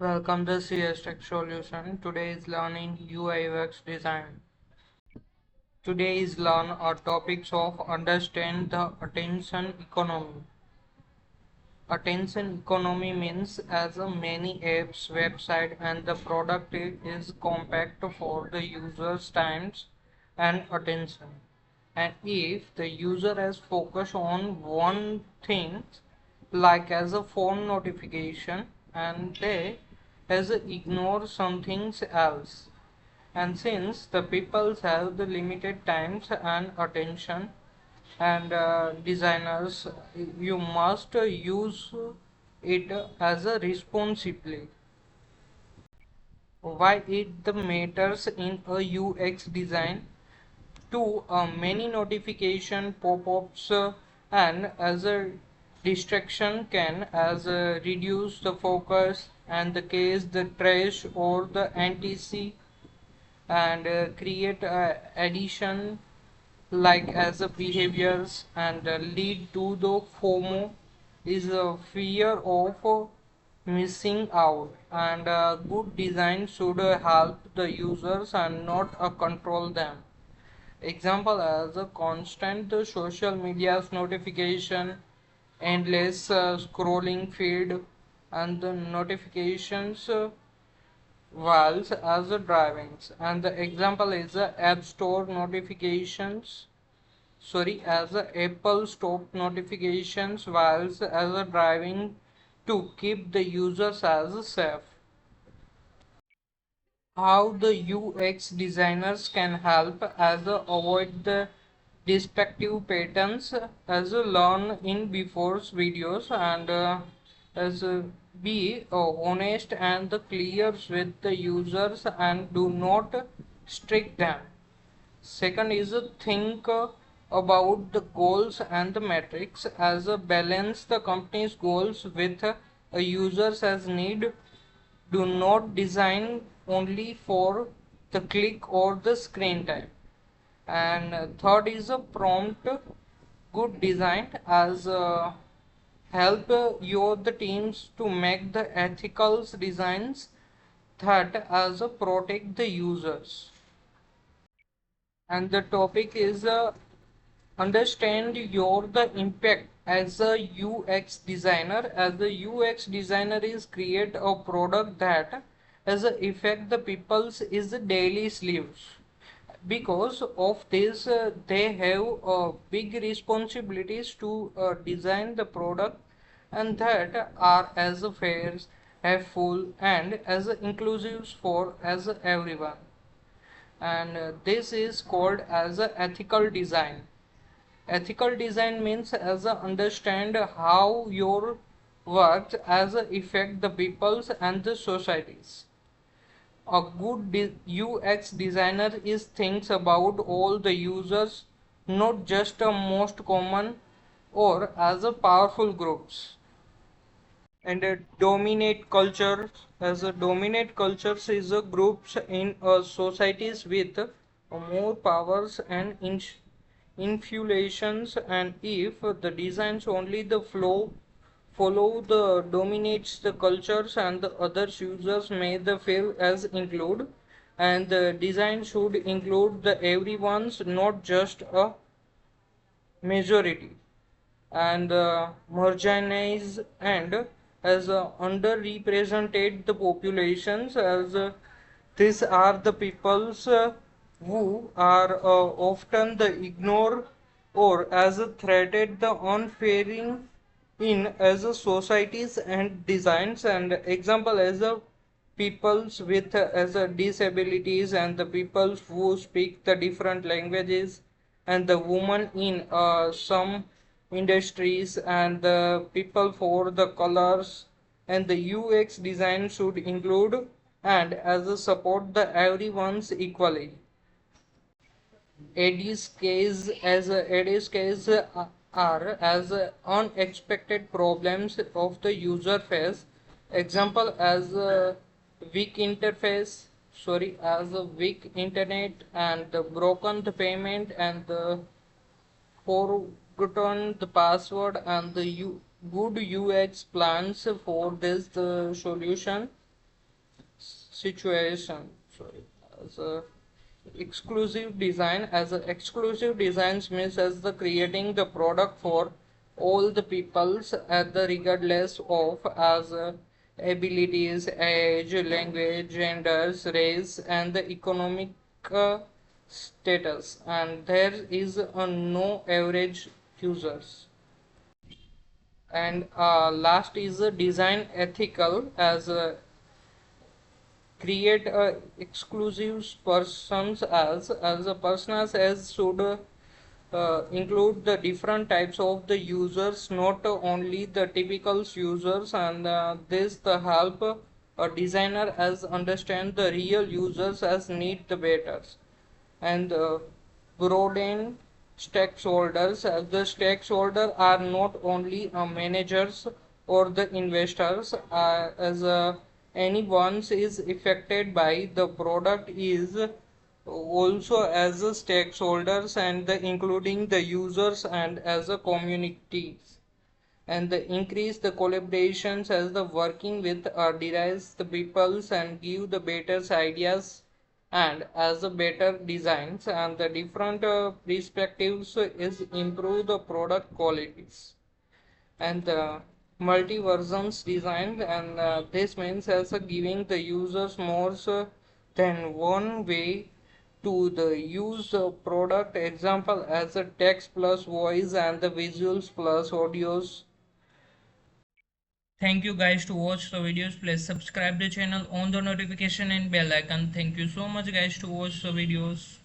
Welcome to CS Tech Solution. Today is learning UI/UX design. Today is learn our topics of understand the attention economy. Attention economy means as a many apps, website and the product is compact for the user's times and attention. And if the user has focus on one thing like as a phone notification and they has ignore something else, and since the people have the limited times and attention and designers, you must use it as a responsibly. Why it the matters in a UX design? To many notification pop-ups and as a distraction can as reduce the focus and the case the trash or the anti and create addition like as a behaviors and lead to the FOMO is a fear of missing out, and good design should help the users and not control them. Example as a constant social media's notification, endless scrolling feed and the notifications whilst as a drivings, and the example is app store notifications, as a Apple stop notifications whilst as a driving to keep the users as safe. How the UX designers can help as a avoid the destructive patterns as a learn in before's videos, and as a be honest and the clear with the users and do not strict them. Second is think about the goals and the metrics as a balance the company's goals with a users as need. Do not design only for the click or the screen time. And third is a prompt. Good design as help your the teams to make the ethical designs that as protect the users. And the topic is understand your the impact as a UX designer. As a UX designer is create a product that as a affect the people's is the daily lives. Because of this they have big responsibilities to design the product and that are as a fair, helpful and as inclusive for as everyone. And this is called as a ethical design. Ethical design means as a understand how your works as a affect the peoples and the societies. A good UX designer is thinks about all the users, not just a most common or as a powerful groups. And a dominate culture, as a dominate cultures is a groups in societies with more powers and influences, and if the designs only the flow follow the dominates the cultures and the other users may the feel as include, and the design should include the everyone's not just a majority. And marginalized and as underrepresented the populations, as these are the peoples who are often the ignored or as a threatened the unfairing in as a societies and designs. And example as a peoples with as a disabilities and the peoples who speak the different languages and the woman in some industries and the people for the colors. And the UX design should include and as a support the everyone's equally. Edis case are as unexpected problems of the user face. Example as weak interface, as a weak internet and the broken the payment and the forgotten the password, and the good UX plans for this the solution. situation. Sorry, as a exclusive design. As a exclusive designs means as the creating the product for all the peoples at the regardless of as abilities, age, language, genders, race, and the economic status, and there is a no average users. And last is a design ethical, as create a exclusive persons as a personas as should include the different types of the users, not only the typical users, and this the help a designer as understand the real users as need the better. And broaden stakeholders, as the stakeholders are not only managers or the investors, as anyone is affected by the product is also as a stakeholders, and including the users and as a communities. And the increase the collaborations as the working with derives the peoples and give the better ideas and as the better designs, and the different perspectives is improve the product qualities. And the multi versions design, and this means as giving the users more than one way to the use the product, example as a text plus voice and the visuals plus audios. Thank you guys to watch the videos. Please subscribe the channel, on the notification and bell icon. Thank you so much guys to watch the videos.